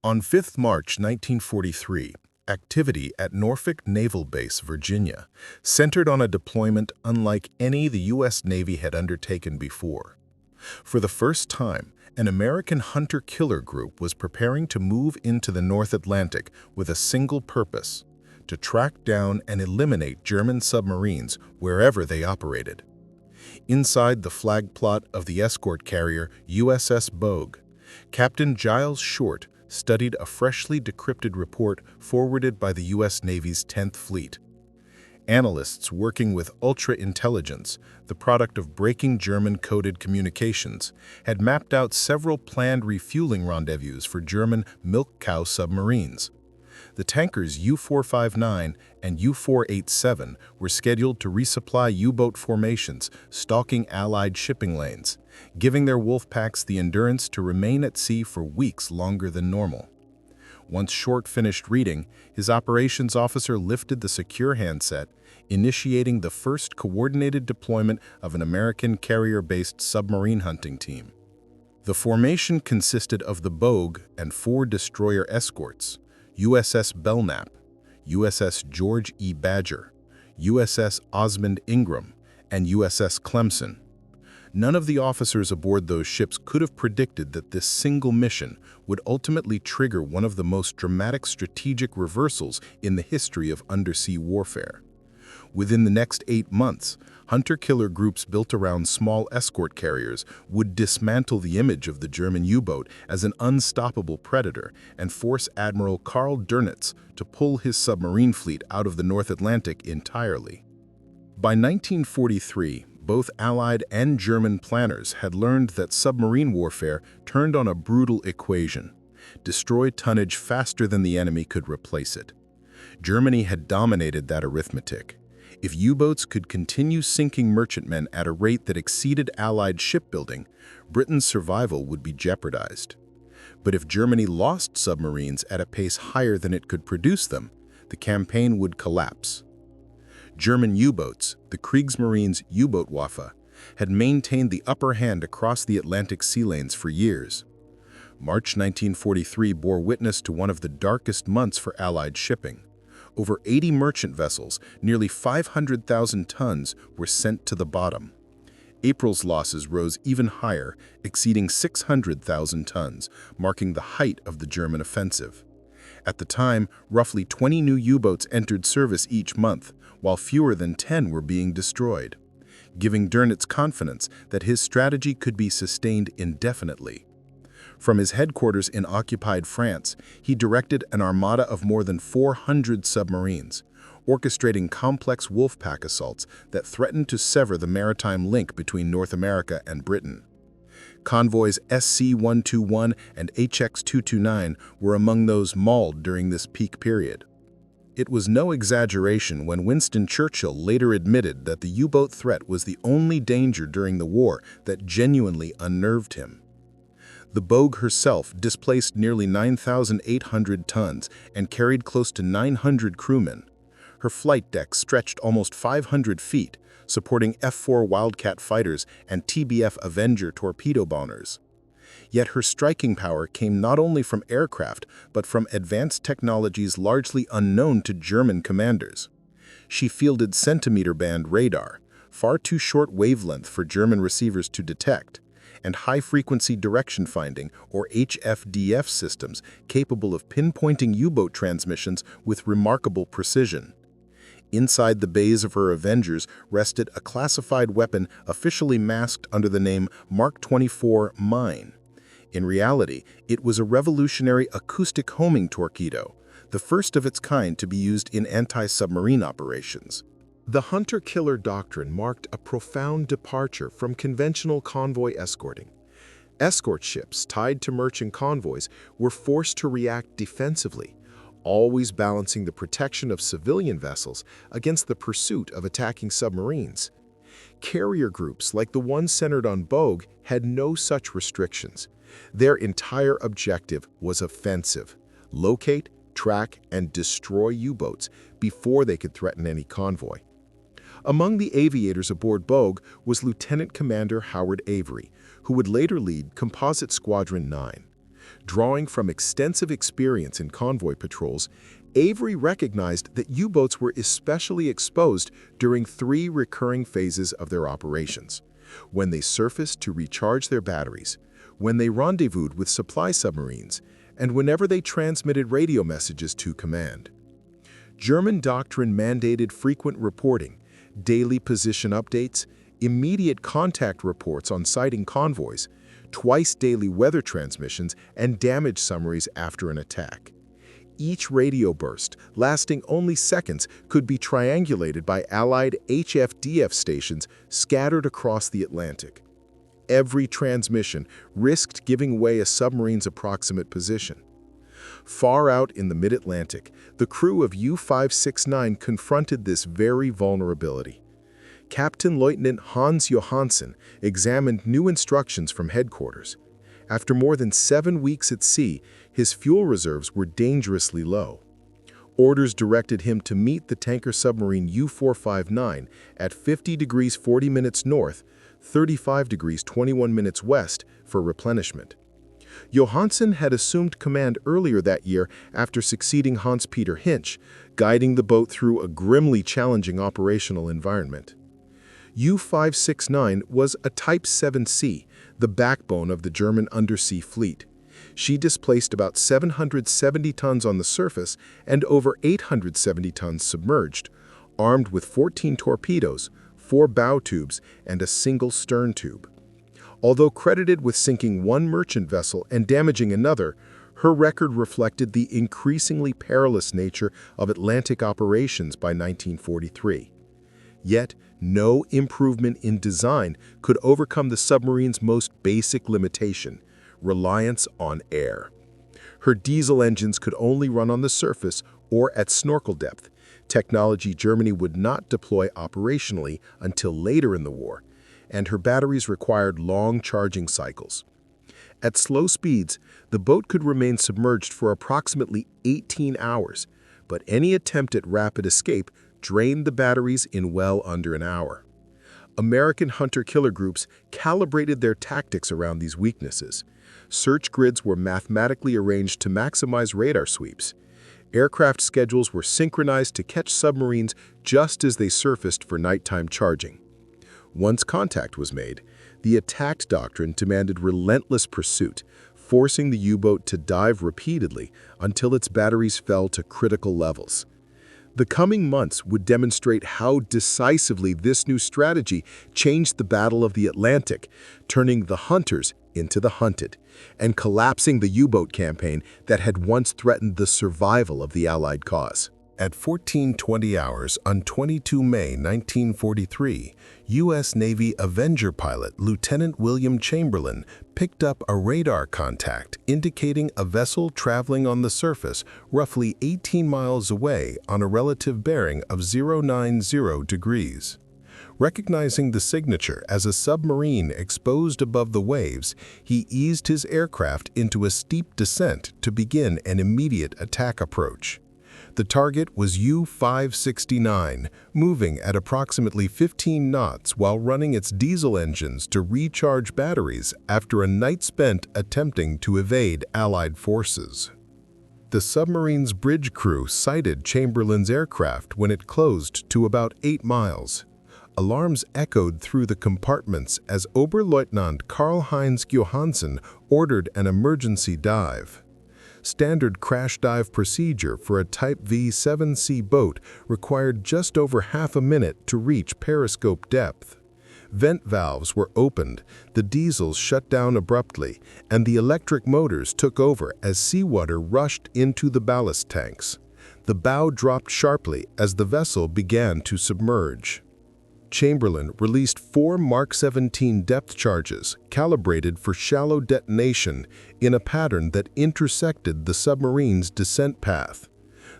On 5 March 1943, activity at Norfolk Naval Base, Virginia, centered on a deployment unlike any the U.S. Navy had undertaken before. For the first time, an American hunter-killer group was preparing to move into the North Atlantic with a single purpose: to track down and eliminate German submarines wherever they operated. Inside the flag plot of the escort carrier USS Borie, Captain Giles Short studied a freshly decrypted report forwarded by the U.S. Navy's 10th Fleet. Analysts working with ultra-intelligence, the product of breaking German-coded communications, had mapped out several planned refueling rendezvous for German milk cow submarines. The tankers U-459 and U-487 were scheduled to resupply U-boat formations stalking Allied shipping lanes, giving their wolf packs the endurance to remain at sea for weeks longer than normal. Once Short finished reading, his operations officer lifted the secure handset, initiating the first coordinated deployment of an American carrier-based submarine hunting team. The formation consisted of the Bogue and 4 destroyer escorts: USS Belknap, USS George E. Badger, USS Osmond Ingram, and USS Clemson. None of the officers aboard those ships could have predicted that this single mission would ultimately trigger one of the most dramatic strategic reversals in the history of undersea warfare. Within the next 8 months, hunter-killer groups built around small escort carriers would dismantle the image of the German U-boat as an unstoppable predator and force Admiral Karl Dönitz to pull his submarine fleet out of the North Atlantic entirely. By 1943, both Allied and German planners had learned that submarine warfare turned on a brutal equation: destroy tonnage faster than the enemy could replace it. Germany had dominated that arithmetic. If U-boats could continue sinking merchantmen at a rate that exceeded Allied shipbuilding, Britain's survival would be jeopardized. But if Germany lost submarines at a pace higher than it could produce them, the campaign would collapse. German U-boats, the Kriegsmarine's U-boat Waffe, had maintained the upper hand across the Atlantic sea lanes for years. March 1943 bore witness to one of the darkest months for Allied shipping. Over 80 merchant vessels, nearly 500,000 tons, were sent to the bottom. April's losses rose even higher, exceeding 600,000 tons, marking the height of the German offensive. At the time, roughly 20 new U-boats entered service each month, while fewer than 10 were being destroyed, giving Dönitz confidence that his strategy could be sustained indefinitely. From his headquarters in occupied France, he directed an armada of more than 400 submarines, orchestrating complex wolf-pack assaults that threatened to sever the maritime link between North America and Britain. Convoys SC-121 and HX-229 were among those mauled during this peak period. It was no exaggeration when Winston Churchill later admitted that the U-boat threat was the only danger during the war that genuinely unnerved him. The Bogue herself displaced nearly 9,800 tons and carried close to 900 crewmen. Her flight deck stretched almost 500 feet, supporting F-4 Wildcat fighters and TBF Avenger torpedo bombers. Yet her striking power came not only from aircraft, but from advanced technologies largely unknown to German commanders. She fielded centimeter-band radar, far too short wavelength for German receivers to detect, and high-frequency direction finding, or HFDF systems, capable of pinpointing U-boat transmissions with remarkable precision. Inside the bays of her Avengers rested a classified weapon officially masked under the name Mark 24 Mine. In reality, it was a revolutionary acoustic homing torpedo, the first of its kind to be used in anti-submarine operations. The hunter-killer doctrine marked a profound departure from conventional convoy escorting. Escort ships tied to merchant convoys were forced to react defensively, always balancing the protection of civilian vessels against the pursuit of attacking submarines. Carrier groups like the one centered on Bogue had no such restrictions. Their entire objective was offensive: locate, track, and destroy U-boats before they could threaten any convoy. Among the aviators aboard Bogue was Lieutenant Commander Howard Avery, who would later lead Composite Squadron 9. Drawing from extensive experience in convoy patrols, Avery recognized that U-boats were especially exposed during three recurring phases of their operations: when they surfaced to recharge their batteries, when they rendezvoused with supply submarines, and whenever they transmitted radio messages to command. German doctrine mandated frequent reporting, daily position updates, immediate contact reports on sighting convoys, twice daily weather transmissions, and damage summaries after an attack. Each radio burst, lasting only seconds, could be triangulated by Allied HF-DF stations scattered across the Atlantic. Every transmission risked giving away a submarine's approximate position. Far out in the mid-Atlantic, the crew of U-569 confronted this very vulnerability. Captain Lieutenant Hans Johansen examined new instructions from headquarters. After more than 7 weeks at sea, his fuel reserves were dangerously low. Orders directed him to meet the tanker submarine U-459 at 50 degrees 40 minutes north, 35 degrees 21 minutes west for replenishment. Johansen had assumed command earlier that year after succeeding Hans-Peter Hinch, guiding the boat through a grimly challenging operational environment. U-569 was a Type 7C, the backbone of the German undersea fleet. She displaced about 770 tons on the surface and over 870 tons submerged, armed with 14 torpedoes, 4 bow tubes, and a single stern tube. Although credited with sinking one merchant vessel and damaging another, her record reflected the increasingly perilous nature of Atlantic operations by 1943. Yet, no improvement in design could overcome the submarine's most basic limitation: reliance on air. Her diesel engines could only run on the surface or at snorkel depth, technology Germany would not deploy operationally until later in the war, and her batteries required long charging cycles. At slow speeds, the boat could remain submerged for approximately 18 hours, but any attempt at rapid escape drained the batteries in well under an hour. American hunter-killer groups calibrated their tactics around these weaknesses. Search grids were mathematically arranged to maximize radar sweeps. Aircraft schedules were synchronized to catch submarines just as they surfaced for nighttime charging. Once contact was made, the attacked doctrine demanded relentless pursuit, forcing the U-boat to dive repeatedly until its batteries fell to critical levels. The coming months would demonstrate how decisively this new strategy changed the Battle of the Atlantic, turning the hunters into the hunted, and collapsing the U-boat campaign that had once threatened the survival of the Allied cause. At 14:20 hours on 22 May 1943, U.S. Navy Avenger pilot Lieutenant William Chamberlain picked up a radar contact indicating a vessel traveling on the surface roughly 18 miles away on a relative bearing of 090 degrees. Recognizing the signature as a submarine exposed above the waves, he eased his aircraft into a steep descent to begin an immediate attack approach. The target was U-569, moving at approximately 15 knots while running its diesel engines to recharge batteries after a night spent attempting to evade Allied forces. The submarine's bridge crew sighted Chamberlain's aircraft when it closed to about 8 miles. Alarms echoed through the compartments as Oberleutnant Karl-Heinz Johansen ordered an emergency dive. Standard crash dive procedure for a Type V-7C boat required just over half a minute to reach periscope depth. Vent valves were opened, the diesels shut down abruptly, and the electric motors took over as seawater rushed into the ballast tanks. The bow dropped sharply as the vessel began to submerge. Chamberlain released 4 Mark 17 depth charges calibrated for shallow detonation in a pattern that intersected the submarine's descent path.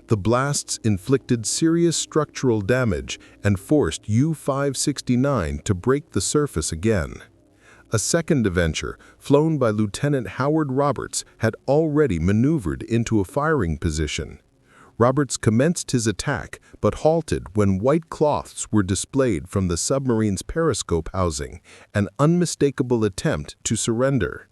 The blasts inflicted serious structural damage and forced U-569 to break the surface again. A second Avenger, flown by Lieutenant Howard Roberts, had already maneuvered into a firing position. Roberts commenced his attack, but halted when white cloths were displayed from the submarine's periscope housing, an unmistakable attempt to surrender.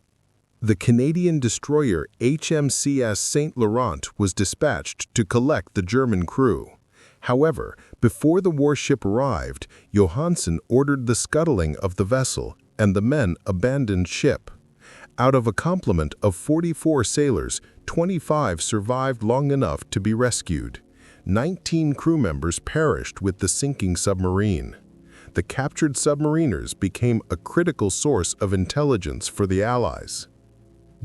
The Canadian destroyer HMCS St. Laurent was dispatched to collect the German crew. However, before the warship arrived, Johansen ordered the scuttling of the vessel, and the men abandoned ship. Out of a complement of 44 sailors, 25 survived long enough to be rescued. 19 crew members perished with the sinking submarine. The captured submariners became a critical source of intelligence for the Allies.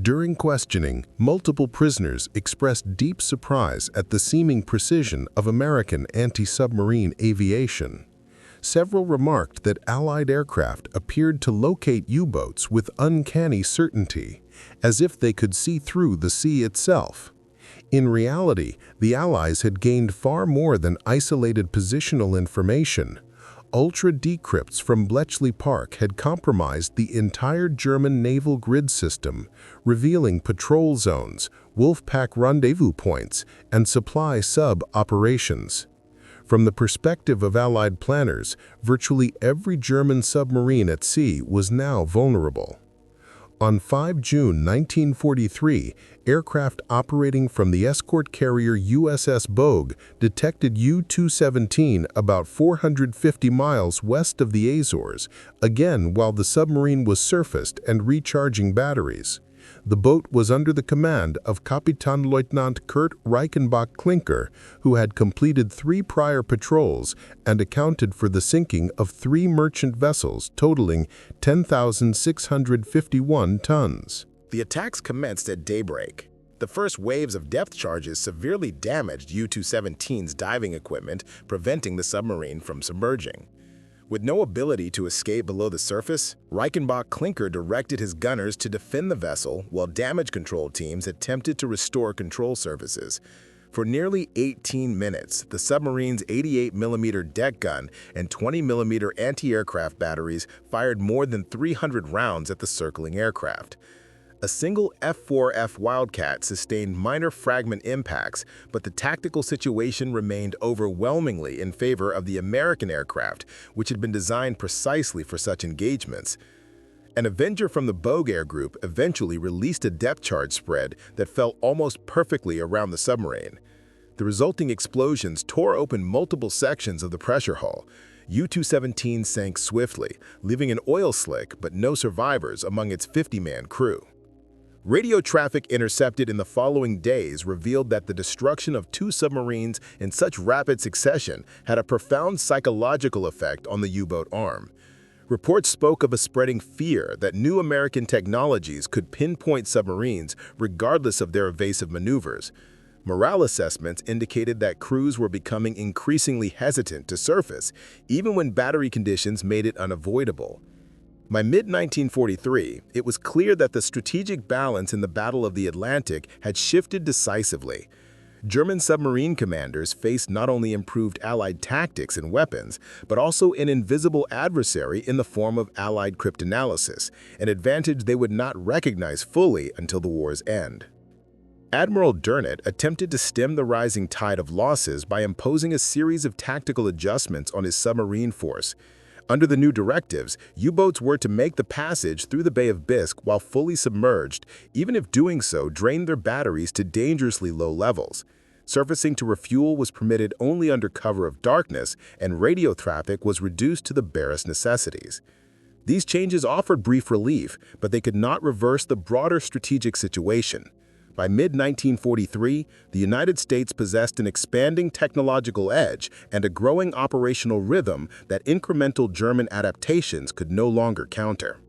During questioning, multiple prisoners expressed deep surprise at the seeming precision of American anti-submarine aviation. Several remarked that Allied aircraft appeared to locate U-boats with uncanny certainty, as if they could see through the sea itself. In reality, the Allies had gained far more than isolated positional information. Ultra-decrypts from Bletchley Park had compromised the entire German naval grid system, revealing patrol zones, Wolfpack rendezvous points, and supply sub-operations. From the perspective of Allied planners, virtually every German submarine at sea was now vulnerable. On 5 June 1943, aircraft operating from the escort carrier USS Borie detected U-217 about 450 miles west of the Azores, again while the submarine was surfaced and recharging batteries. The boat was under the command of Kapitänleutnant Kurt Reichenbach-Klinker, who had completed 3 prior patrols and accounted for the sinking of 3 merchant vessels totaling 10,651 tons. The attacks commenced at daybreak. The first waves of depth charges severely damaged U-217's diving equipment, preventing the submarine from submerging. With no ability to escape below the surface, Reichenbach-Klinker directed his gunners to defend the vessel while damage control teams attempted to restore control services. For nearly 18 minutes, the submarine's 88mm deck gun and 20mm anti-aircraft batteries fired more than 300 rounds at the circling aircraft. A single F-4F Wildcat sustained minor fragment impacts, but the tactical situation remained overwhelmingly in favor of the American aircraft, which had been designed precisely for such engagements. An Avenger from the Bogue Air Group eventually released a depth charge spread that fell almost perfectly around the submarine. The resulting explosions tore open multiple sections of the pressure hull. U-217 sank swiftly, leaving an oil slick but no survivors among its 50-man crew. Radio traffic intercepted in the following days revealed that the destruction of 2 submarines in such rapid succession had a profound psychological effect on the U-boat arm. Reports spoke of a spreading fear that new American technologies could pinpoint submarines regardless of their evasive maneuvers. Morale assessments indicated that crews were becoming increasingly hesitant to surface, even when battery conditions made it unavoidable. By mid-1943, it was clear that the strategic balance in the Battle of the Atlantic had shifted decisively. German submarine commanders faced not only improved Allied tactics and weapons, but also an invisible adversary in the form of Allied cryptanalysis, an advantage they would not recognize fully until the war's end. Admiral Durnett attempted to stem the rising tide of losses by imposing a series of tactical adjustments on his submarine force. Under the new directives, U-boats were to make the passage through the Bay of Biscay while fully submerged, even if doing so drained their batteries to dangerously low levels. Surfacing to refuel was permitted only under cover of darkness, and radio traffic was reduced to the barest necessities. These changes offered brief relief, but they could not reverse the broader strategic situation. By mid-1943, the United States possessed an expanding technological edge and a growing operational rhythm that incremental German adaptations could no longer counter.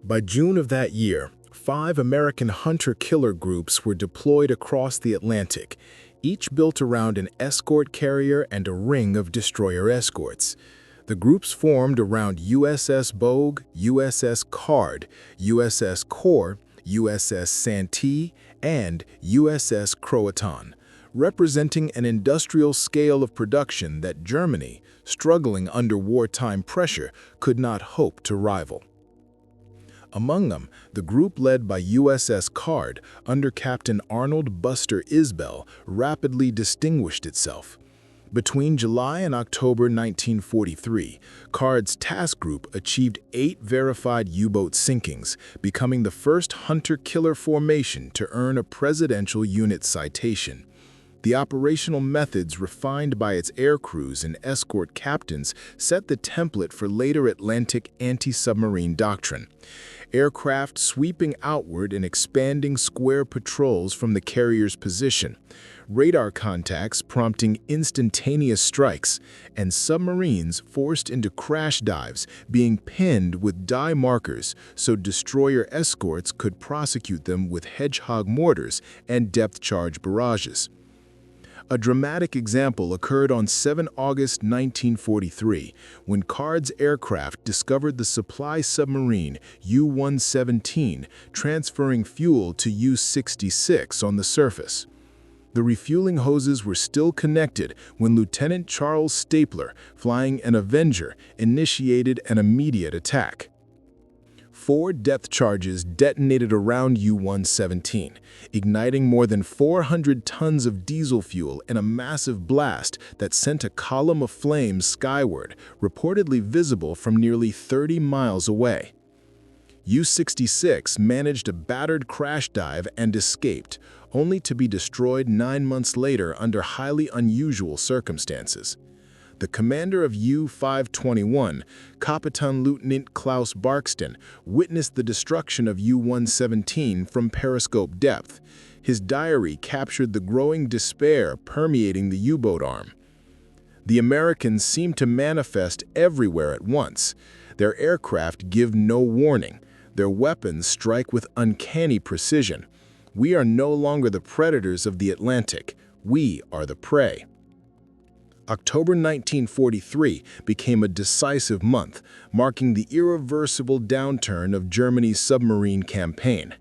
By June of that year, 5 American hunter-killer groups were deployed across the Atlantic, each built around an escort carrier and a ring of destroyer escorts. The groups formed around USS Bogue, USS Card, USS Core, USS Santee, and USS Croatan, representing an industrial scale of production that Germany, struggling under wartime pressure, could not hope to rival. Among them, the group led by USS Card under Captain Arnold Buster Isbell rapidly distinguished itself. Between July and October 1943, CARD's task group achieved 8 verified U-boat sinkings, becoming the first hunter-killer formation to earn a Presidential Unit citation. The operational methods refined by its air crews and escort captains set the template for later Atlantic anti-submarine doctrine. Aircraft sweeping outward and expanding square patrols from the carrier's position, radar contacts prompting instantaneous strikes, and submarines forced into crash dives being pinned with die markers so destroyer escorts could prosecute them with hedgehog mortars and depth-charge barrages. A dramatic example occurred on 7 August 1943, when CARD's aircraft discovered the supply submarine U-117 transferring fuel to U-66 on the surface. The refueling hoses were still connected when Lieutenant Charles Stapler, flying an Avenger, initiated an immediate attack. 4 depth charges detonated around U-117, igniting more than 400 tons of diesel fuel in a massive blast that sent a column of flames skyward, reportedly visible from nearly 30 miles away. U-66 managed a battered crash dive and escaped, only to be destroyed 9 months later under highly unusual circumstances. The commander of U-521, Kapitan Lieutenant Klaus Barkston, witnessed the destruction of U-117 from periscope depth. His diary captured the growing despair permeating the U-boat arm. The Americans seem to manifest everywhere at once. Their aircraft give no warning. Their weapons strike with uncanny precision. We are no longer the predators of the Atlantic. We are the prey. October 1943 became a decisive month, marking the irreversible downturn of Germany's submarine campaign.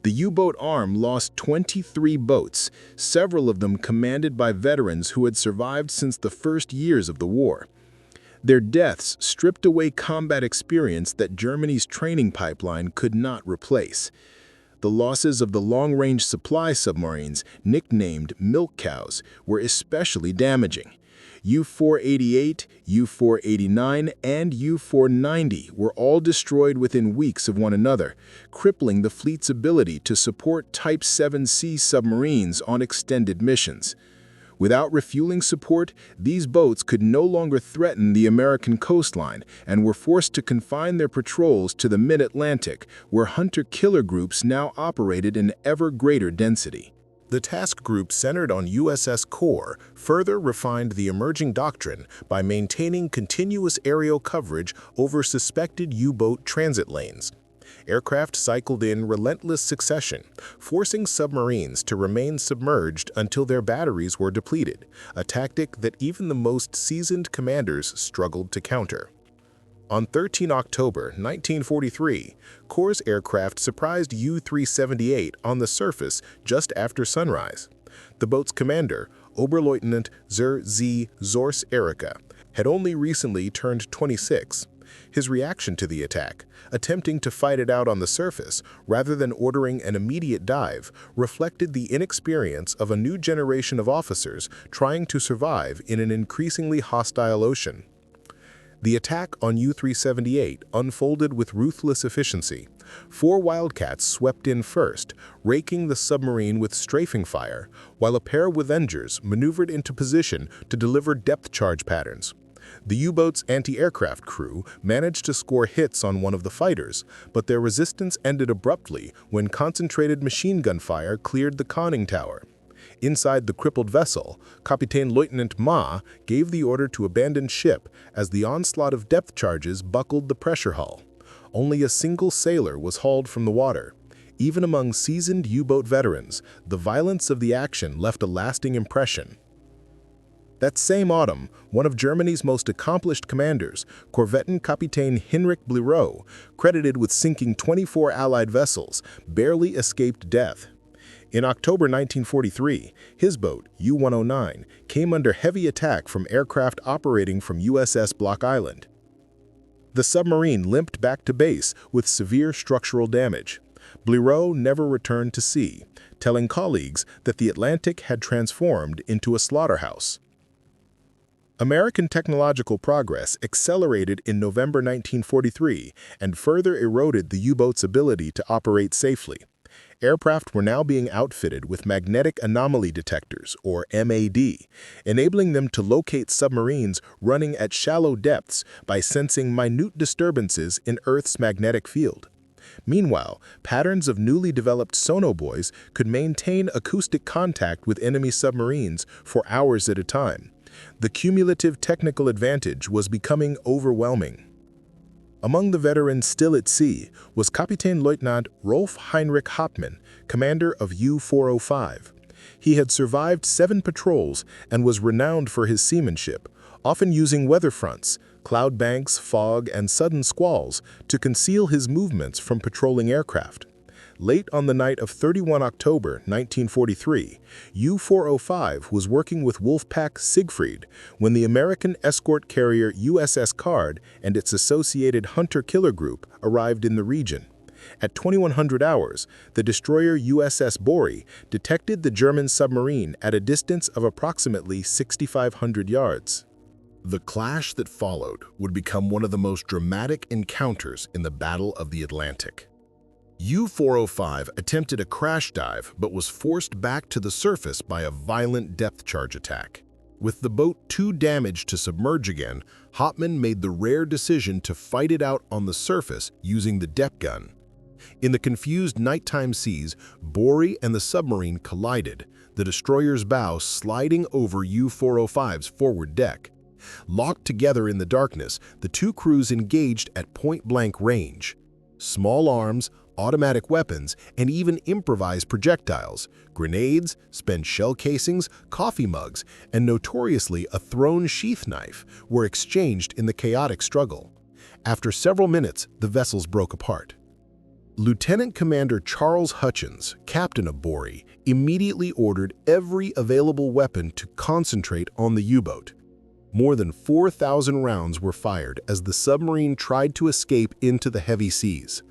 The U-boat arm lost 23 boats, several of them commanded by veterans who had survived since the first years of the war. Their deaths stripped away combat experience that Germany's training pipeline could not replace. The losses of the long-range supply submarines, nicknamed milk cows, were especially damaging. U-488, U-489, and U-490 were all destroyed within weeks of one another, crippling the fleet's ability to support Type 7C submarines on extended missions. Without refueling support, these boats could no longer threaten the American coastline and were forced to confine their patrols to the mid-Atlantic, where hunter-killer groups now operated in ever greater density. The task group centered on USS Core further refined the emerging doctrine by maintaining continuous aerial coverage over suspected U-boat transit lanes. Aircraft cycled in relentless succession, forcing submarines to remain submerged until their batteries were depleted, a tactic that even the most seasoned commanders struggled to counter. On 13 October 1943, Corps' aircraft surprised U-378 on the surface just after sunrise. The boat's commander, Oberleutnant Zur Z. Zors Erika, had only recently turned 26. His reaction to the attack, attempting to fight it out on the surface rather than ordering an immediate dive, reflected the inexperience of a new generation of officers trying to survive in an increasingly hostile ocean. The attack on U-378 unfolded with ruthless efficiency. 4 Wildcats swept in first, raking the submarine with strafing fire, while a pair of Avengers maneuvered into position to deliver depth charge patterns. The U-boat's anti-aircraft crew managed to score hits on one of the fighters, but their resistance ended abruptly when concentrated machine gun fire cleared the conning tower. Inside the crippled vessel, Kapitän Lieutenant Ma gave the order to abandon ship as the onslaught of depth charges buckled the pressure hull. Only a single sailor was hauled from the water. Even among seasoned U-boat veterans, the violence of the action left a lasting impression. That same autumn, one of Germany's most accomplished commanders, Korvettenkapitän Heinrich Blériot, credited with sinking 24 Allied vessels, barely escaped death. In October 1943, his boat, U-109, came under heavy attack from aircraft operating from USS Block Island. The submarine limped back to base with severe structural damage. Blériot never returned to sea, telling colleagues that the Atlantic had transformed into a slaughterhouse. American technological progress accelerated in November 1943 and further eroded the U-boat's ability to operate safely. Aircraft were now being outfitted with magnetic anomaly detectors, or MAD, enabling them to locate submarines running at shallow depths by sensing minute disturbances in Earth's magnetic field. Meanwhile, patterns of newly developed sonobuoys could maintain acoustic contact with enemy submarines for hours at a time. The cumulative technical advantage was becoming overwhelming. Among the veterans still at sea was Kapitänleutnant Rolf Heinrich Hauptmann, commander of U-405. He had survived 7 patrols and was renowned for his seamanship, often using weather fronts, cloud banks, fog, and sudden squalls to conceal his movements from patrolling aircraft. Late on the night of 31 October 1943, U-405 was working with Wolfpack Siegfried when the American escort carrier USS Card and its associated hunter-killer group arrived in the region. At 2100 hours, the destroyer USS Borie detected the German submarine at a distance of approximately 6,500 yards. The clash that followed would become one of the most dramatic encounters in the Battle of the Atlantic. U-405 attempted a crash dive but was forced back to the surface by a violent depth charge attack. With the boat too damaged to submerge again, Hauptmann made the rare decision to fight it out on the surface using the depth gun. In the confused nighttime seas, Borie and the submarine collided, the destroyer's bow sliding over U-405's forward deck. Locked together in the darkness, the two crews engaged at point-blank range. Small arms, automatic weapons, and even improvised projectiles, grenades, spent shell casings, coffee mugs, and notoriously a thrown sheath knife were exchanged in the chaotic struggle. After several minutes, the vessels broke apart. Lieutenant Commander Charles Hutchins, captain of Borie, immediately ordered every available weapon to concentrate on the U-boat. More than 4,000 rounds were fired as the submarine tried to escape into the heavy seas.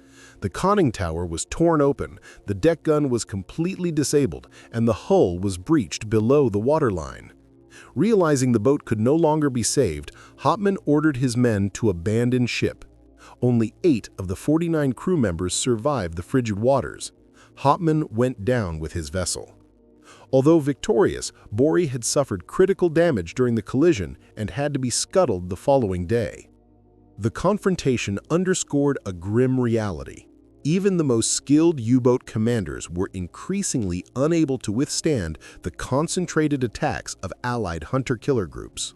The conning tower was torn open, the deck gun was completely disabled, and the hull was breached below the waterline. Realizing the boat could no longer be saved, Hauptmann ordered his men to abandon ship. Only 8 of the 49 crew members survived the frigid waters. Hauptmann went down with his vessel. Although victorious, Borie had suffered critical damage during the collision and had to be scuttled the following day. The confrontation underscored a grim reality. Even the most skilled U-boat commanders were increasingly unable to withstand the concentrated attacks of Allied hunter-killer groups.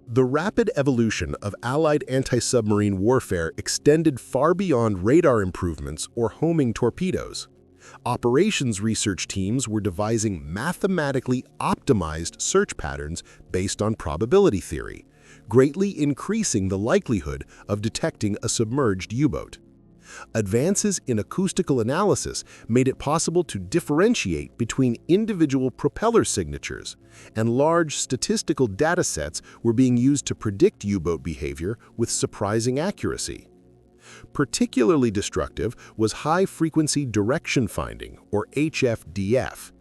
The rapid evolution of Allied anti-submarine warfare extended far beyond radar improvements or homing torpedoes. Operations research teams were devising mathematically optimized search patterns based on probability theory, greatly increasing the likelihood of detecting a submerged U-boat. Advances in acoustical analysis made it possible to differentiate between individual propeller signatures, and large statistical datasets were being used to predict U-boat behavior with surprising accuracy. Particularly destructive was high-frequency direction finding, or HFDF.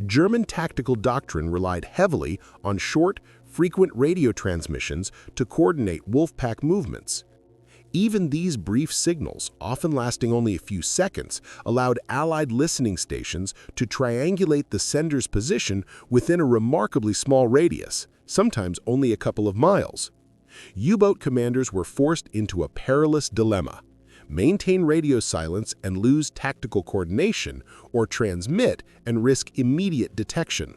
German tactical doctrine relied heavily on short, frequent radio transmissions to coordinate Wolfpack movements. Even these brief signals, often lasting only a few seconds, allowed Allied listening stations to triangulate the sender's position within a remarkably small radius, sometimes only a couple of miles. U-boat commanders were forced into a perilous dilemma: maintain radio silence and lose tactical coordination, or transmit and risk immediate detection.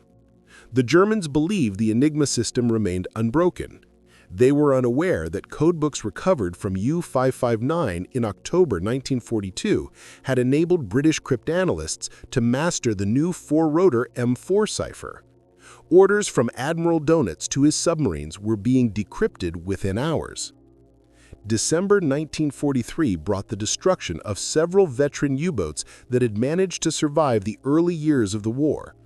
The Germans believed the Enigma system remained unbroken. They were unaware that codebooks recovered from U-559 in October 1942 had enabled British cryptanalysts to master the new 4-rotor M4 cipher. Orders from Admiral Donitz to his submarines were being decrypted within hours. December 1943 brought the destruction of several veteran U-boats that had managed to survive the early years of the war.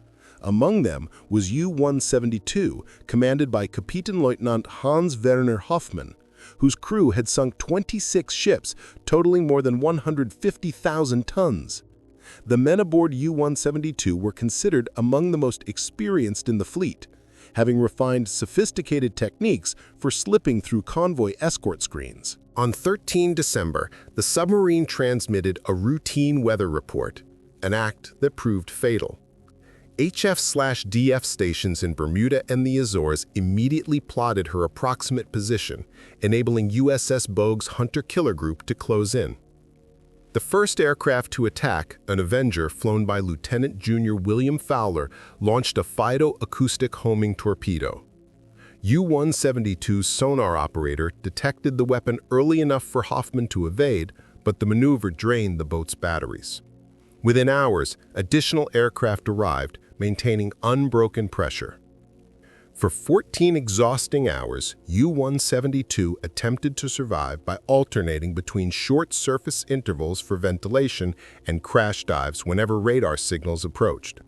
Among them was U-172, commanded by Kapitänleutnant Hans Werner Hoffmann, whose crew had sunk 26 ships, totaling more than 150,000 tons. The men aboard U-172 were considered among the most experienced in the fleet. having refined sophisticated techniques for slipping through convoy escort screens. On 13 December, the submarine transmitted a routine weather report, an act that proved fatal. HF/DF stations in Bermuda and the Azores immediately plotted her approximate position, enabling USS Borie's hunter-killer group to close in. The first aircraft to attack, an Avenger flown by Lieutenant Junior William Fowler, launched a Fido acoustic homing torpedo. U-172's sonar operator detected the weapon early enough for Hoffman to evade, but the maneuver drained the boat's batteries. Within hours, additional aircraft arrived, maintaining unbroken pressure. For 14 exhausting hours, U-172 attempted to survive by alternating between short surface intervals for ventilation and crash dives whenever radar signals approached.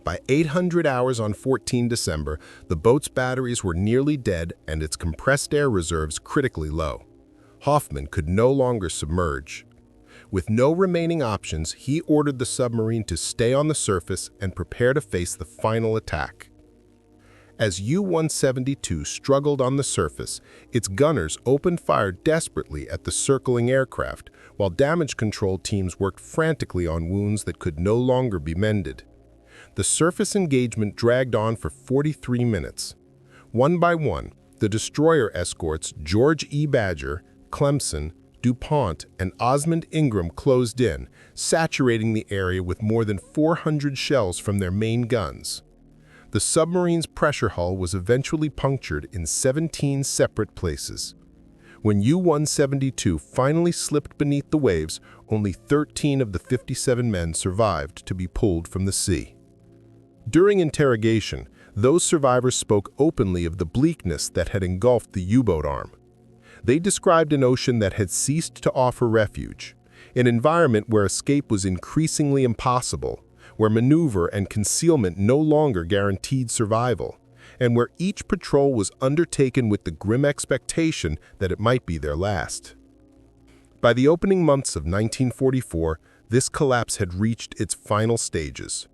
By 800 hours on 14 December, the boat's batteries were nearly dead and its compressed air reserves critically low. Hoffman could no longer submerge. With no remaining options, he ordered the submarine to stay on the surface and prepare to face the final attack. As U-172 struggled on the surface, its gunners opened fire desperately at the circling aircraft, while damage control teams worked frantically on wounds that could no longer be mended. The surface engagement dragged on for 43 minutes. One by one, the destroyer escorts George E. Badger, Clemson, DuPont, and Osmond Ingram closed in, saturating the area with more than 400 shells from their main guns. The submarine's pressure hull was eventually punctured in 17 separate places. When U-172 finally slipped beneath the waves, only 13 of the 57 men survived to be pulled from the sea. During interrogation, those survivors spoke openly of the bleakness that had engulfed the U-boat arm. They described an ocean that had ceased to offer refuge, an environment where escape was increasingly impossible, where maneuver and concealment no longer guaranteed survival, and where each patrol was undertaken with the grim expectation that it might be their last. By the opening months of 1944, this collapse had reached its final stages.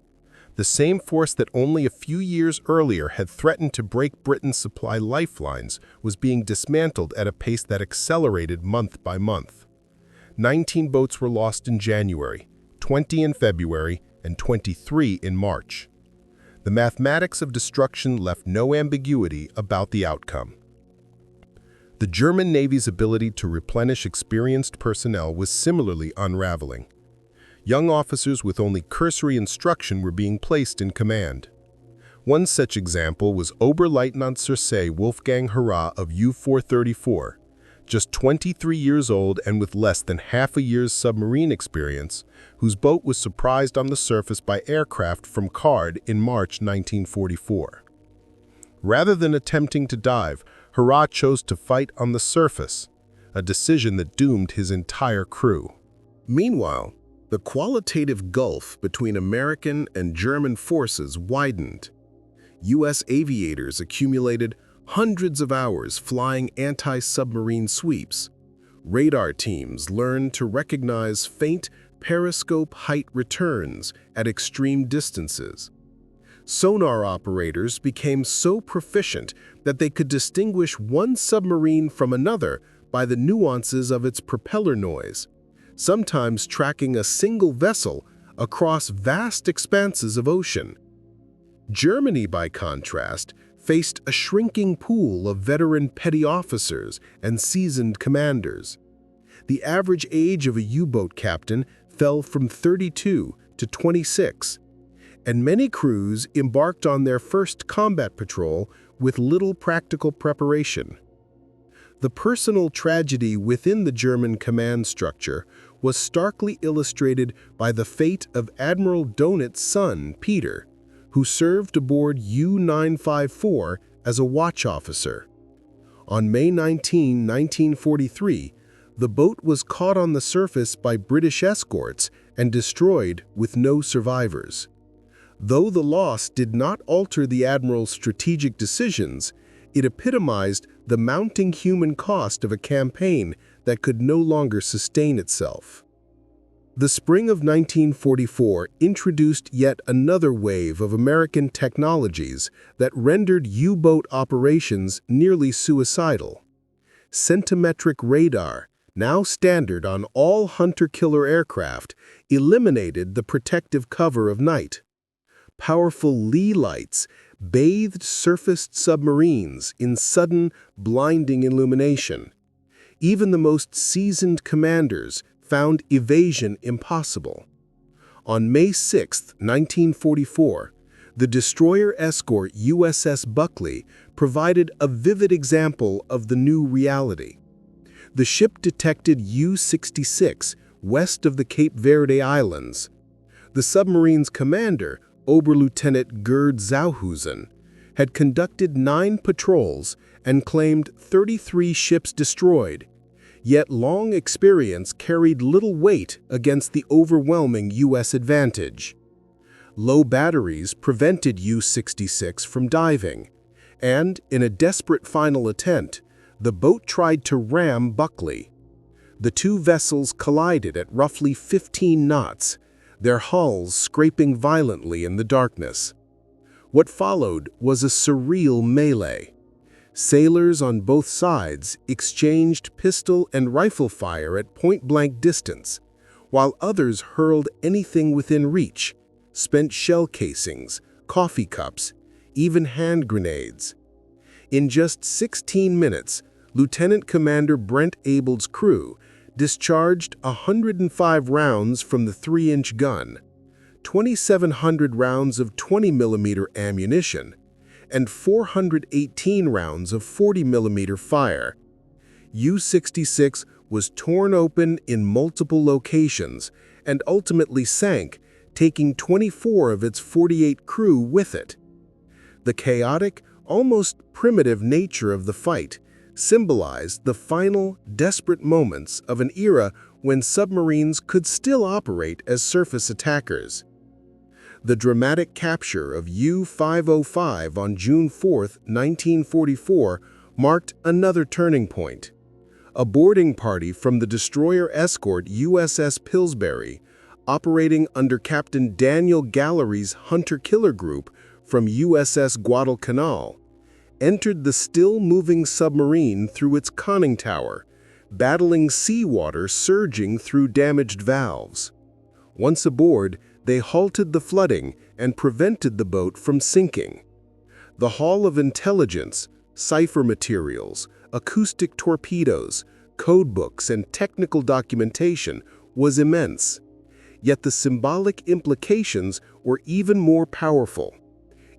The same force that only a few years earlier had threatened to break Britain's supply lifelines was being dismantled at a pace that accelerated month by month. 19 boats were lost in January, 20 in February, and 23 in March. The mathematics of destruction left no ambiguity about the outcome. The German Navy's ability to replenish experienced personnel was similarly unraveling. Young officers with only cursory instruction were being placed in command. One such example was Oberleutnant Circe Wolfgang Hurrah of U-434. Just 23 years old and with less than half a year's submarine experience, whose boat was surprised on the surface by aircraft from Card in March 1944. Rather than attempting to dive, Hurrah chose to fight on the surface, a decision that doomed his entire crew. Meanwhile, the qualitative gulf between American and German forces widened. U.S. aviators accumulated hundreds of hours flying anti-submarine sweeps. Radar teams learned to recognize faint periscope height returns at extreme distances. Sonar operators became so proficient that they could distinguish one submarine from another by the nuances of its propeller noise, sometimes tracking a single vessel across vast expanses of ocean. Germany, by contrast, faced a shrinking pool of veteran petty officers and seasoned commanders. The average age of a U-boat captain fell from 32 to 26, and many crews embarked on their first combat patrol with little practical preparation. The personal tragedy within the German command structure was starkly illustrated by the fate of Admiral Donit's son, Peter, who served aboard U-954 as a watch officer. On May 19, 1943, the boat was caught on the surface by British escorts and destroyed with no survivors. Though the loss did not alter the Admiral's strategic decisions, it epitomized the mounting human cost of a campaign that could no longer sustain itself. The spring of 1944 introduced yet another wave of American technologies that rendered U-boat operations nearly suicidal. Centimetric radar, now standard on all hunter-killer aircraft, eliminated the protective cover of night. Powerful lee lights bathed surfaced submarines in sudden, blinding illumination. Even the most seasoned commanders found evasion impossible. On May 6, 1944, the destroyer escort USS Buckley provided a vivid example of the new reality. The ship detected U-66 west of the Cape Verde Islands. The submarine's commander, Oberlieutenant Gerd Zauhusen, had conducted 9 patrols and claimed 33 ships destroyed. Yet long experience carried little weight against the overwhelming U.S. advantage. Low batteries prevented U-66 from diving, and in a desperate final attempt, the boat tried to ram Buckley. The two vessels collided at roughly 15 knots, their hulls scraping violently in the darkness. What followed was a surreal melee. Sailors on both sides exchanged pistol and rifle fire at point-blank distance, while others hurled anything within reach, spent shell casings, coffee cups, even hand grenades. In just 16 minutes, Lieutenant Commander Brent Abel's crew discharged 105 rounds from the 3-inch gun, 2,700 rounds of 20mm ammunition, and 418 rounds of 40mm fire. U-66 was torn open in multiple locations and ultimately sank, taking 24 of its 48 crew with it. The chaotic, almost primitive nature of the fight symbolized the final, desperate moments of an era when submarines could still operate as surface attackers. The dramatic capture of U-505 on June 4, 1944, marked another turning point. A boarding party from the destroyer escort USS Pillsbury, operating under Captain Daniel Gallery's hunter-killer group from USS Guadalcanal, entered the still-moving submarine through its conning tower, battling seawater surging through damaged valves. Once aboard, they halted the flooding and prevented the boat from sinking. The haul of intelligence, cipher materials, acoustic torpedoes, codebooks, and technical documentation was immense. Yet the symbolic implications were even more powerful.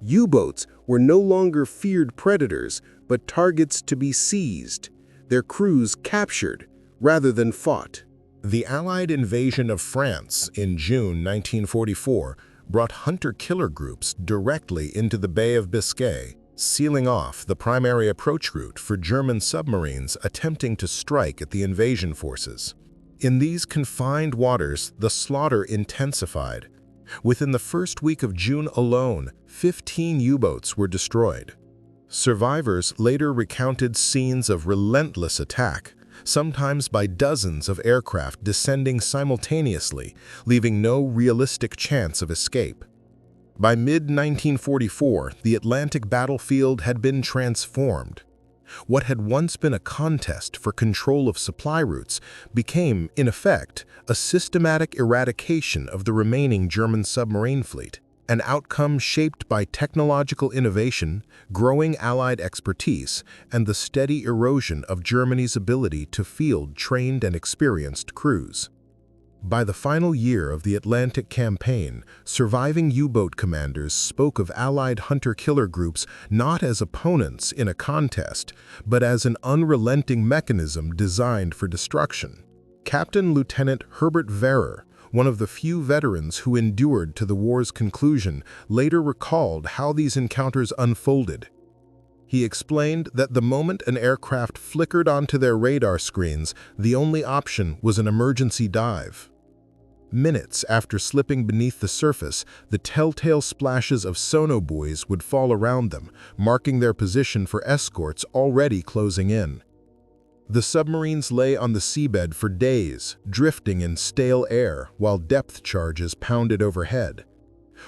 U-boats were no longer feared predators, but targets to be seized, their crews captured rather than fought. The Allied invasion of France in June 1944 brought hunter-killer groups directly into the Bay of Biscay, sealing off the primary approach route for German submarines attempting to strike at the invasion forces. In these confined waters, the slaughter intensified. Within the first week of June alone, 15 U-boats were destroyed. Survivors later recounted scenes of relentless attack, sometimes by dozens of aircraft descending simultaneously, leaving no realistic chance of escape. By mid-1944, the Atlantic battlefield had been transformed. What had once been a contest for control of supply routes became, in effect, a systematic eradication of the remaining German submarine fleet, an outcome shaped by technological innovation, growing Allied expertise, and the steady erosion of Germany's ability to field trained and experienced crews. By the final year of the Atlantic campaign, surviving U-boat commanders spoke of Allied hunter-killer groups not as opponents in a contest, but as an unrelenting mechanism designed for destruction. Captain Lieutenant Herbert Verrer, one of the few veterans who endured to the war's conclusion, later recalled how these encounters unfolded. He explained that the moment an aircraft flickered onto their radar screens, the only option was an emergency dive. Minutes after slipping beneath the surface, the telltale splashes of sonobuoys would fall around them, marking their position for escorts already closing in. The submarines lay on the seabed for days, drifting in stale air while depth charges pounded overhead.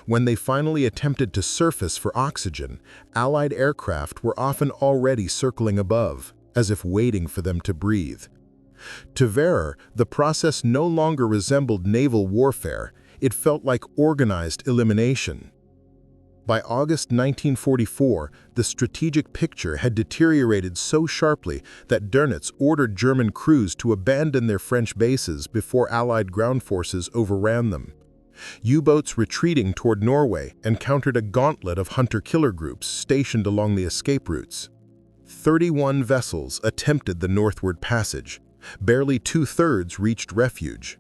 When they finally attempted to surface for oxygen, Allied aircraft were often already circling above, as if waiting for them to breathe. To Verer, the process no longer resembled naval warfare, it felt like organized elimination. By August 1944, the strategic picture had deteriorated so sharply that Dönitz ordered German crews to abandon their French bases before Allied ground forces overran them. U-boats retreating toward Norway encountered a gauntlet of hunter-killer groups stationed along the escape routes. 31 vessels attempted the northward passage. Barely two-thirds reached refuge.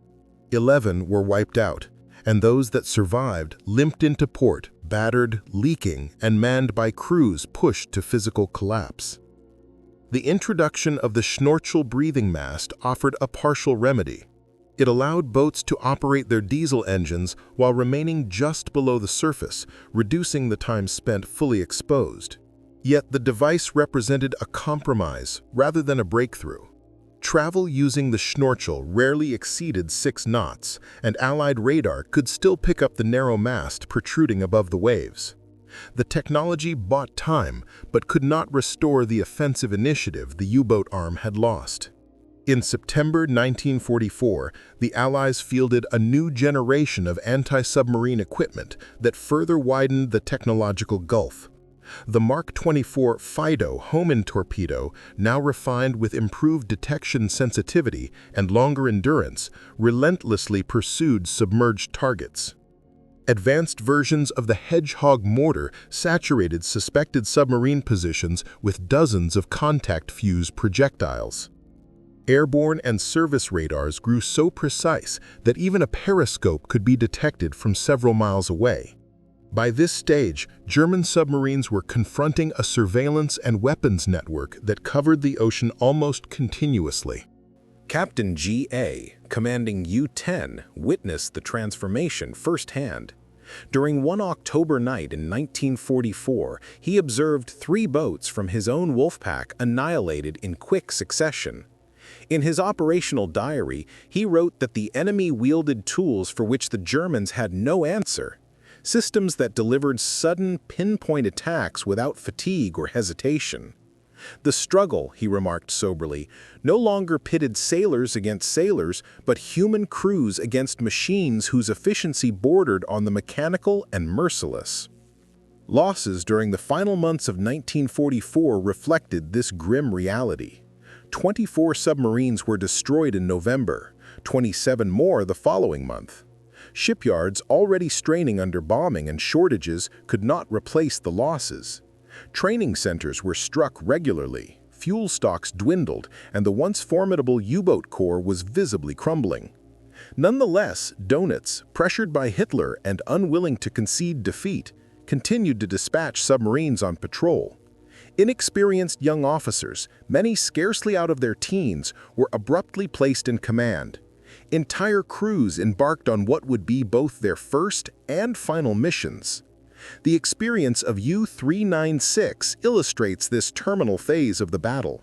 11 were wiped out, and those that survived limped into port, battered, leaking, and manned by crews pushed to physical collapse. The introduction of the Churchill breathing mast offered a partial remedy. It allowed boats to operate their diesel engines while remaining just below the surface, reducing the time spent fully exposed. Yet the device represented a compromise rather than a breakthrough. Travel using the Churchill rarely exceeded 6 knots, and Allied radar could still pick up the narrow mast protruding above the waves. The technology bought time, but could not restore the offensive initiative the U-boat arm had lost. In September 1944, the Allies fielded a new generation of anti-submarine equipment that further widened the technological gulf. The Mark 24 Fido Hohmann torpedo, now refined with improved detection sensitivity and longer endurance, relentlessly pursued submerged targets. Advanced versions of the Hedgehog mortar saturated suspected submarine positions with dozens of contact-fused projectiles. Airborne and surface radars grew so precise that even a periscope could be detected from several miles away. By this stage, German submarines were confronting a surveillance and weapons network that covered the ocean almost continuously. Captain G.A., commanding U-10, witnessed the transformation firsthand. During one October night in 1944, he observed 3 boats from his own Wolfpack annihilated in quick succession. In his operational diary, he wrote that the enemy wielded tools for which the Germans had no answer. Systems that delivered sudden, pinpoint attacks without fatigue or hesitation. The struggle, he remarked soberly, no longer pitted sailors against sailors, but human crews against machines whose efficiency bordered on the mechanical and merciless. Losses during the final months of 1944 reflected this grim reality. 24 submarines were destroyed in November, 27 more the following month. Shipyards, already straining under bombing and shortages, could not replace the losses. Training centers were struck regularly, fuel stocks dwindled, and the once formidable U-boat corps was visibly crumbling. Nonetheless, Dönitz, pressured by Hitler and unwilling to concede defeat, continued to dispatch submarines on patrol. Inexperienced young officers, many scarcely out of their teens, were abruptly placed in command. Entire crews embarked on what would be both their first and final missions. The experience of U-396 illustrates this terminal phase of the battle.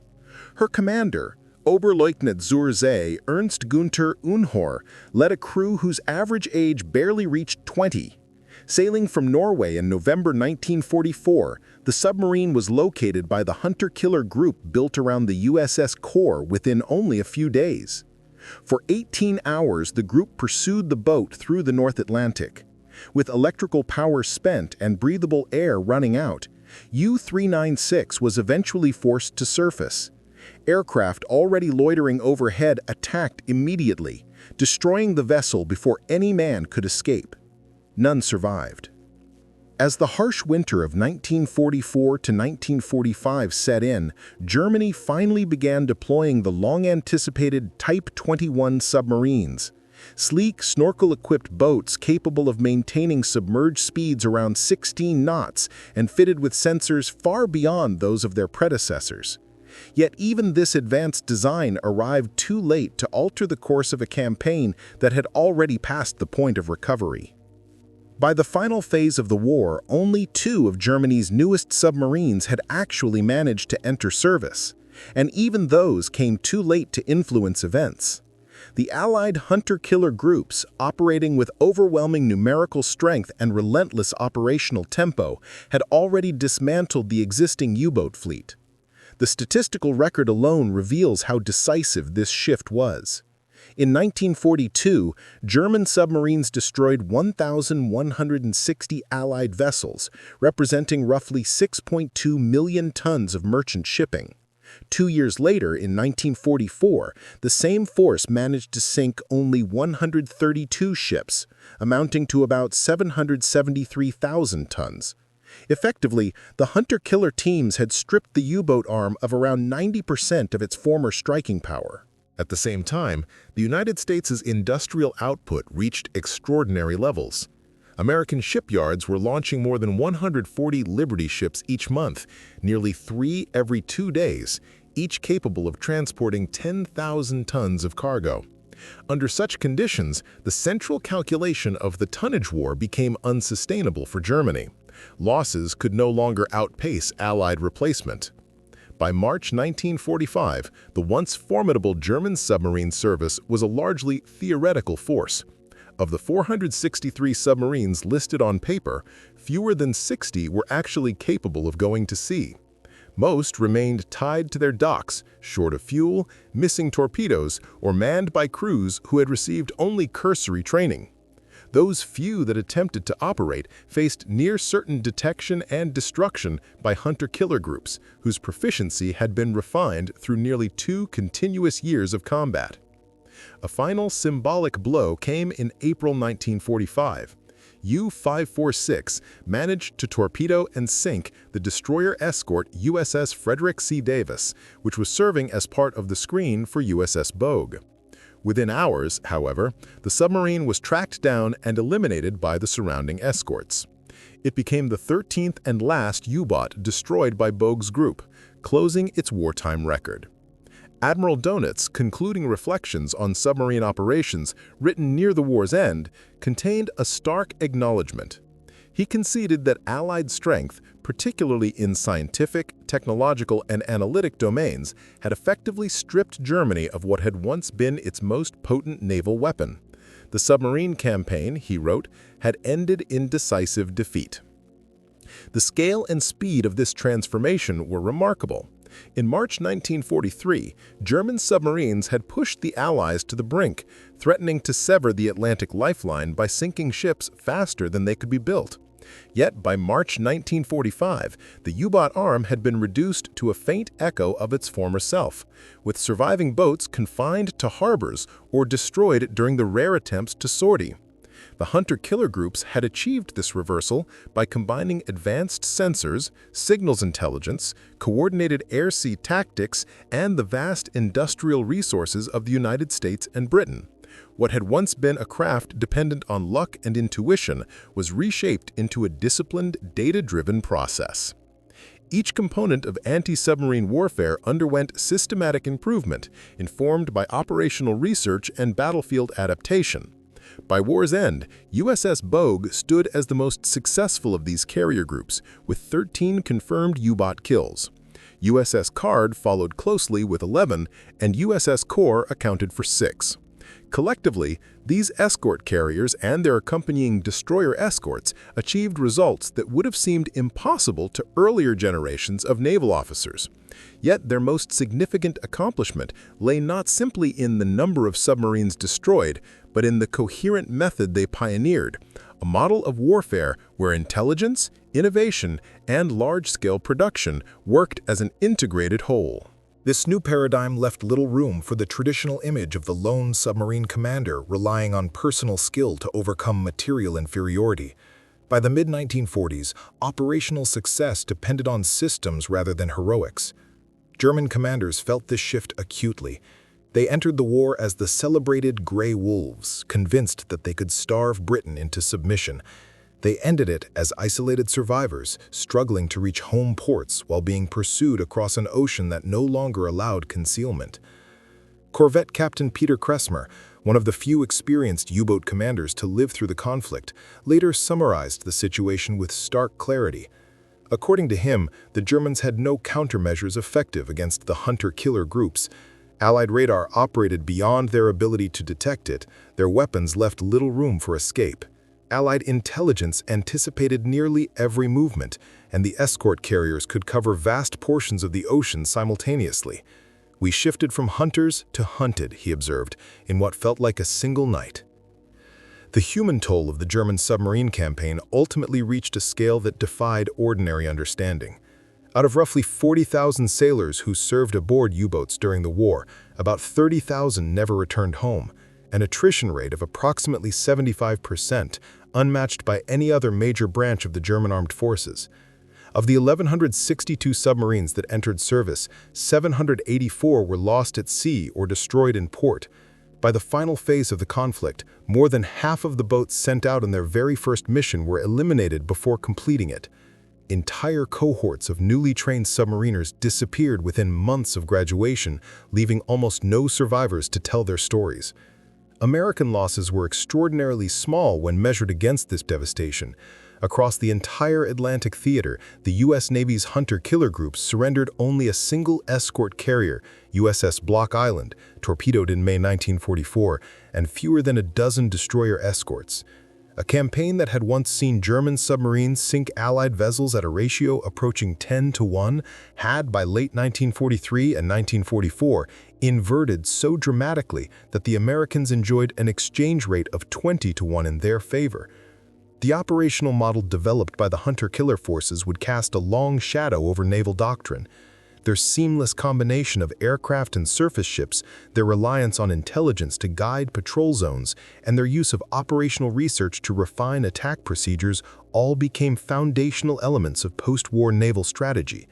Her commander, Oberleutnant zur See Ernst Günther Unhor, led a crew whose average age barely reached 20. Sailing from Norway in November 1944, the submarine was located by the hunter-killer group built around the USS Borie within only a few days. For 18 hours, the group pursued the boat through the North Atlantic. With electrical power spent and breathable air running out, U-396 was eventually forced to surface. Aircraft already loitering overhead attacked immediately, destroying the vessel before any man could escape. None survived. As the harsh winter of 1944 to 1945 set in, Germany finally began deploying the long-anticipated Type 21 submarines. Sleek, snorkel-equipped boats capable of maintaining submerged speeds around 16 knots and fitted with sensors far beyond those of their predecessors. Yet even this advanced design arrived too late to alter the course of a campaign that had already passed the point of recovery. By the final phase of the war, only 2 of Germany's newest submarines had actually managed to enter service. And even those came too late to influence events. The Allied hunter-killer groups, operating with overwhelming numerical strength and relentless operational tempo, had already dismantled the existing U-boat fleet. The statistical record alone reveals how decisive this shift was. In 1942, German submarines destroyed 1,160 Allied vessels, representing roughly 6.2 million tons of merchant shipping. 2 years later, in 1944, the same force managed to sink only 132 ships, amounting to about 773,000 tons. Effectively, the hunter-killer teams had stripped the U-boat arm of around 90% of its former striking power. At the same time, the United States' industrial output reached extraordinary levels. American shipyards were launching more than 140 Liberty ships each month, nearly 3 every 2 days, each capable of transporting 10,000 tons of cargo. Under such conditions, the central calculation of the tonnage war became unsustainable for Germany. Losses could no longer outpace Allied replacement. By March 1945, the once formidable German submarine service was a largely theoretical force. Of the 463 submarines listed on paper, fewer than 60 were actually capable of going to sea. Most remained tied to their docks, short of fuel, missing torpedoes, or manned by crews who had received only cursory training. Those few that attempted to operate faced near-certain detection and destruction by hunter-killer groups, whose proficiency had been refined through nearly 2 continuous years of combat. A final symbolic blow came in April 1945. U-546 managed to torpedo and sink the destroyer escort USS Frederick C. Davis, which was serving as part of the screen for USS Bogue. Within hours, however, the submarine was tracked down and eliminated by the surrounding escorts. It became the 13th and last U-boat destroyed by Bogue's group, closing its wartime record. Admiral Donit's concluding reflections on submarine operations, written near the war's end, contained a stark acknowledgement. He conceded that Allied strength, particularly in scientific, technological, and analytic domains, had effectively stripped Germany of what had once been its most potent naval weapon. The submarine campaign, he wrote, had ended in decisive defeat. The scale and speed of this transformation were remarkable. In March 1943, German submarines had pushed the Allies to the brink, threatening to sever the Atlantic lifeline by sinking ships faster than they could be built. Yet by March 1945, the U-boat arm had been reduced to a faint echo of its former self, with surviving boats confined to harbors or destroyed during the rare attempts to sortie. The hunter-killer groups had achieved this reversal by combining advanced sensors, signals intelligence, coordinated air-sea tactics, and the vast industrial resources of the United States and Britain. What had once been a craft dependent on luck and intuition was reshaped into a disciplined, data-driven process. Each component of anti-submarine warfare underwent systematic improvement, informed by operational research and battlefield adaptation. By war's end, USS Bogue stood as the most successful of these carrier groups, with 13 confirmed U-boat kills. USS Card followed closely with 11, and USS Core accounted for 6. Collectively, these escort carriers and their accompanying destroyer escorts achieved results that would have seemed impossible to earlier generations of naval officers. Yet their most significant accomplishment lay not simply in the number of submarines destroyed, but in the coherent method they pioneered, a model of warfare where intelligence, innovation, and large-scale production worked as an integrated whole. This new paradigm left little room for the traditional image of the lone submarine commander relying on personal skill to overcome material inferiority. By the mid-1940s, operational success depended on systems rather than heroics. German commanders felt this shift acutely. They entered the war as the celebrated Grey Wolves, convinced that they could starve Britain into submission. They ended it as isolated survivors, struggling to reach home ports while being pursued across an ocean that no longer allowed concealment. Corvette Captain Peter Kressmer, one of the few experienced U-boat commanders to live through the conflict, later summarized the situation with stark clarity. According to him, the Germans had no countermeasures effective against the hunter-killer groups. Allied radar operated beyond their ability to detect it. Their weapons left little room for escape. Allied intelligence anticipated nearly every movement, and the escort carriers could cover vast portions of the ocean simultaneously. "We shifted from hunters to hunted," he observed, in what felt like a single night. The human toll of the German submarine campaign ultimately reached a scale that defied ordinary understanding. Out of roughly 40,000 sailors who served aboard U-boats during the war, about 30,000 never returned home, an attrition rate of approximately 75%, unmatched by any other major branch of the German armed forces. Of the 1,162 submarines that entered service, 784 were lost at sea or destroyed in port. By the final phase of the conflict, more than half of the boats sent out on their very first mission were eliminated before completing it. Entire cohorts of newly trained submariners disappeared within months of graduation, leaving almost no survivors to tell their stories. American losses were extraordinarily small when measured against this devastation. Across the entire Atlantic theater, the U.S. Navy's hunter-killer groups surrendered only a single escort carrier, USS Block Island, torpedoed in May 1944, and fewer than a dozen destroyer escorts. A campaign that had once seen German submarines sink Allied vessels at a ratio approaching 10-to-1 had, by late 1943 and 1944, inverted so dramatically that the Americans enjoyed an exchange rate of 20-to-1 in their favor. The operational model developed by the hunter-killer forces would cast a long shadow over naval doctrine. Their seamless combination of aircraft and surface ships, their reliance on intelligence to guide patrol zones, and their use of operational research to refine attack procedures all became foundational elements of post-war naval strategy.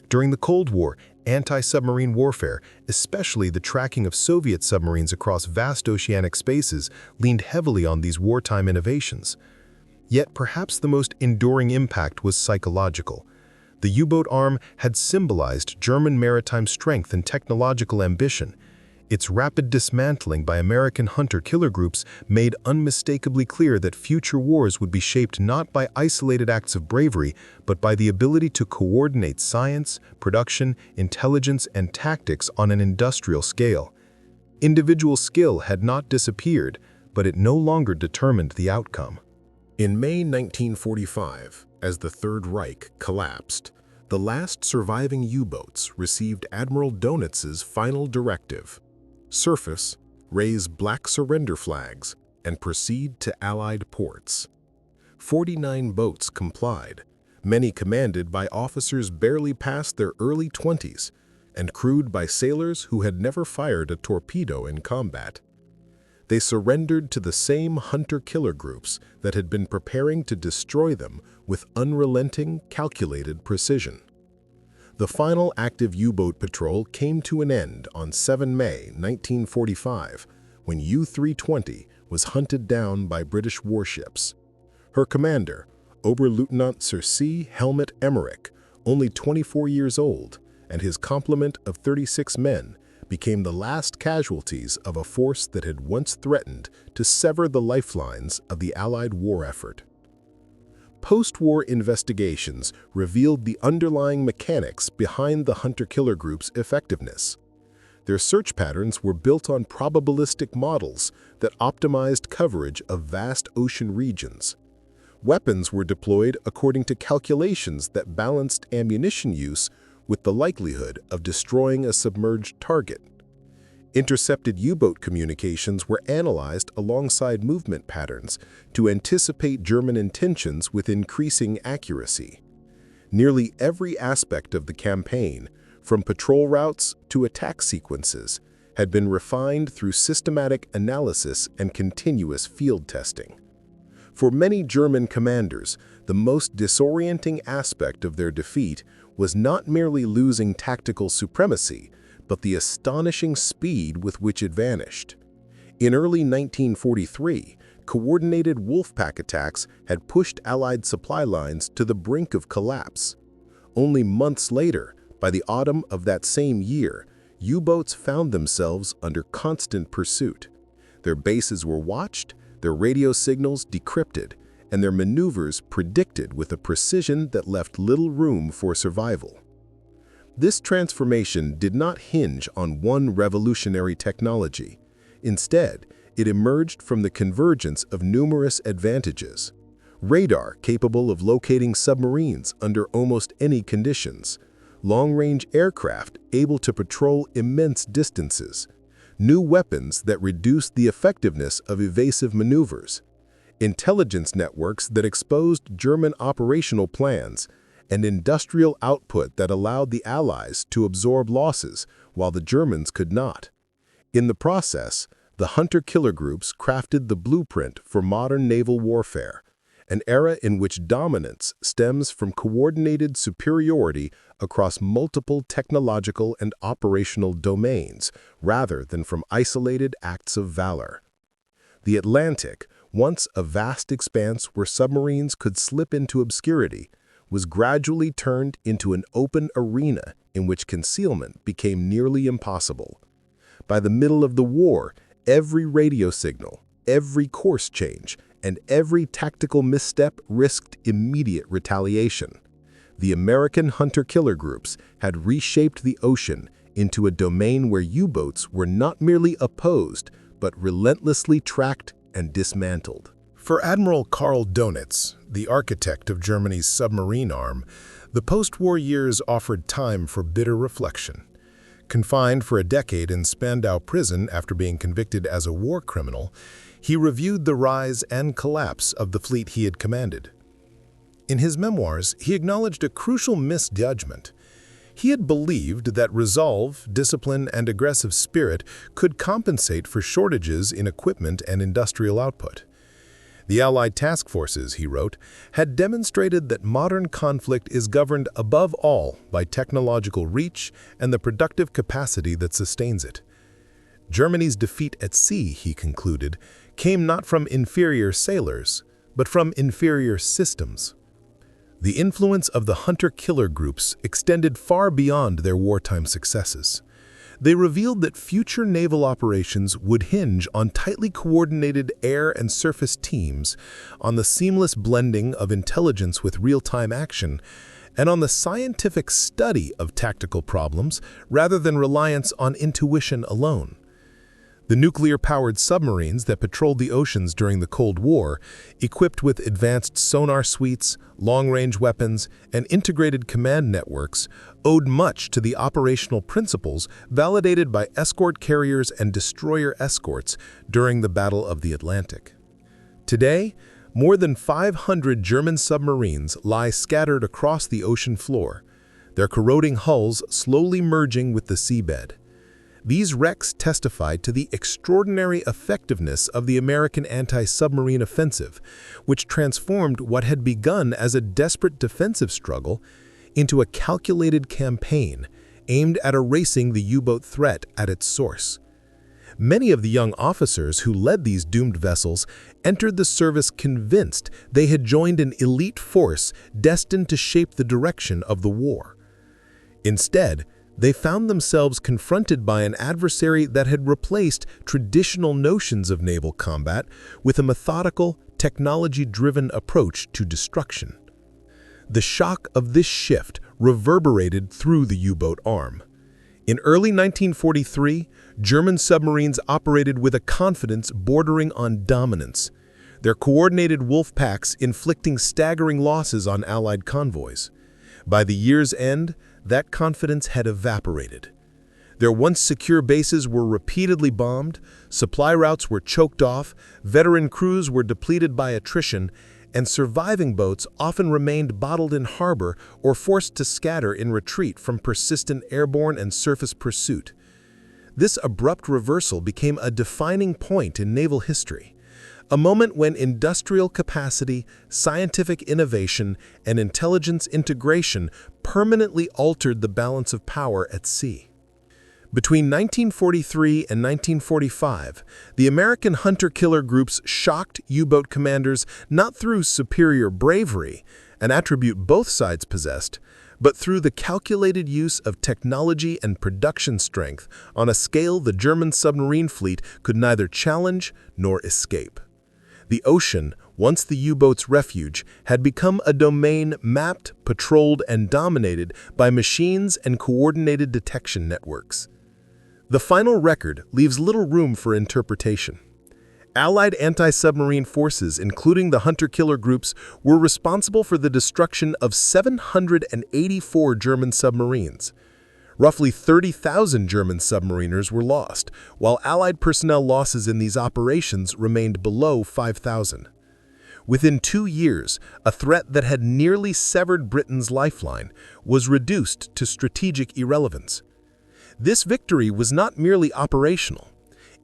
During the Cold War, anti-submarine warfare, especially the tracking of Soviet submarines across vast oceanic spaces, leaned heavily on these wartime innovations. Yet perhaps the most enduring impact was psychological. The U-boat arm had symbolized German maritime strength and technological ambition. Its rapid dismantling by American hunter-killer groups made unmistakably clear that future wars would be shaped not by isolated acts of bravery, but by the ability to coordinate science, production, intelligence, and tactics on an industrial scale. Individual skill had not disappeared, but it no longer determined the outcome. In May 1945, as the Third Reich collapsed, the last surviving U-boats received Admiral Donitz's final directive: surface, raise black surrender flags, and proceed to Allied ports. 49 boats complied, many commanded by officers barely past their early 20s and crewed by sailors who had never fired a torpedo in combat. They surrendered to the same hunter-killer groups that had been preparing to destroy them with unrelenting, calculated precision. The final active U-boat patrol came to an end on 7 May 1945, when U-320 was hunted down by British warships. Her commander, Oberleutnant Sir C. Helmut Emmerich, only 24 years old, and his complement of 36 men, became the last casualties of a force that had once threatened to sever the lifelines of the Allied war effort. Post-war investigations revealed the underlying mechanics behind the hunter-killer group's effectiveness. Their search patterns were built on probabilistic models that optimized coverage of vast ocean regions. Weapons were deployed according to calculations that balanced ammunition use with the likelihood of destroying a submerged target. Intercepted U-boat communications were analyzed alongside movement patterns to anticipate German intentions with increasing accuracy. Nearly every aspect of the campaign, from patrol routes to attack sequences, had been refined through systematic analysis and continuous field testing. For many German commanders, the most disorienting aspect of their defeat was not merely losing tactical supremacy, but the astonishing speed with which it vanished. In early 1943, coordinated wolfpack attacks had pushed Allied supply lines to the brink of collapse. Only months later, by the autumn of that same year, U-boats found themselves under constant pursuit. Their bases were watched, their radio signals decrypted, and their maneuvers predicted with a precision that left little room for survival. This transformation did not hinge on one revolutionary technology. Instead, it emerged from the convergence of numerous advantages. Radar capable of locating submarines under almost any conditions, long-range aircraft able to patrol immense distances, new weapons that reduced the effectiveness of evasive maneuvers, intelligence networks that exposed German operational plans, and industrial output that allowed the Allies to absorb losses while the Germans could not. In the process, the hunter-killer groups crafted the blueprint for modern naval warfare, an era in which dominance stems from coordinated superiority across multiple technological and operational domains, rather than from isolated acts of valor. The Atlantic, once a vast expanse where submarines could slip into obscurity, was gradually turned into an open arena in which concealment became nearly impossible. By the middle of the war, every radio signal, every course change, and every tactical misstep risked immediate retaliation. The American hunter-killer groups had reshaped the ocean into a domain where U-boats were not merely opposed, but relentlessly tracked and dismantled. For Admiral Karl Dönitz, the architect of Germany's submarine arm, the post-war years offered time for bitter reflection. Confined for a decade in Spandau prison after being convicted as a war criminal, he reviewed the rise and collapse of the fleet he had commanded. In his memoirs, he acknowledged a crucial misjudgment. He had believed that resolve, discipline, and aggressive spirit could compensate for shortages in equipment and industrial output. The Allied task forces, he wrote, had demonstrated that modern conflict is governed above all by technological reach and the productive capacity that sustains it. Germany's defeat at sea, he concluded, came not from inferior sailors, but from inferior systems. The influence of the hunter-killer groups extended far beyond their wartime successes. They revealed that future naval operations would hinge on tightly coordinated air and surface teams, on the seamless blending of intelligence with real-time action, and on the scientific study of tactical problems rather than reliance on intuition alone. The nuclear-powered submarines that patrolled the oceans during the Cold War, equipped with advanced sonar suites, long-range weapons, and integrated command networks, owed much to the operational principles validated by escort carriers and destroyer escorts during the Battle of the Atlantic. Today, more than 500 German submarines lie scattered across the ocean floor, their corroding hulls slowly merging with the seabed. These wrecks testified to the extraordinary effectiveness of the American anti-submarine offensive, which transformed what had begun as a desperate defensive struggle into a calculated campaign aimed at erasing the U-boat threat at its source. Many of the young officers who led these doomed vessels entered the service convinced they had joined an elite force destined to shape the direction of the war. Instead, they found themselves confronted by an adversary that had replaced traditional notions of naval combat with a methodical, technology-driven approach to destruction. The shock of this shift reverberated through the U-boat arm. In early 1943, German submarines operated with a confidence bordering on dominance, their coordinated wolf packs inflicting staggering losses on Allied convoys. By the year's end, that confidence had evaporated. Their once secure bases were repeatedly bombed, supply routes were choked off, veteran crews were depleted by attrition, and surviving boats often remained bottled in harbor or forced to scatter in retreat from persistent airborne and surface pursuit. This abrupt reversal became a defining point in naval history, a moment when industrial capacity, scientific innovation, and intelligence integration permanently altered the balance of power at sea. Between 1943 and 1945, the American hunter-killer groups shocked U-boat commanders not through superior bravery, an attribute both sides possessed, but through the calculated use of technology and production strength on a scale the German submarine fleet could neither challenge nor escape. The ocean, once the U-boat's refuge, had become a domain mapped, patrolled, and dominated by machines and coordinated detection networks. The final record leaves little room for interpretation. Allied anti-submarine forces, including the hunter-killer groups, were responsible for the destruction of 784 German submarines. Roughly 30,000 German submariners were lost, while Allied personnel losses in these operations remained below 5,000. Within 2 years, a threat that had nearly severed Britain's lifeline was reduced to strategic irrelevance. This victory was not merely operational.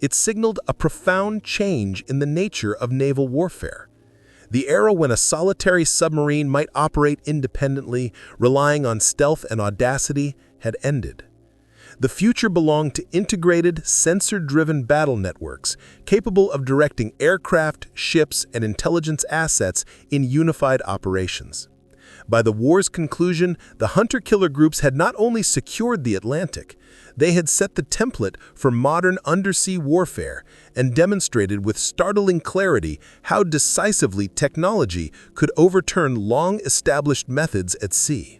It signaled a profound change in the nature of naval warfare. The era when a solitary submarine might operate independently, relying on stealth and audacity, had ended. The future belonged to integrated, sensor-driven battle networks, capable of directing aircraft, ships, and intelligence assets in unified operations. By the war's conclusion, the hunter-killer groups had not only secured the Atlantic, they had set the template for modern undersea warfare and demonstrated with startling clarity how decisively technology could overturn long-established methods at sea.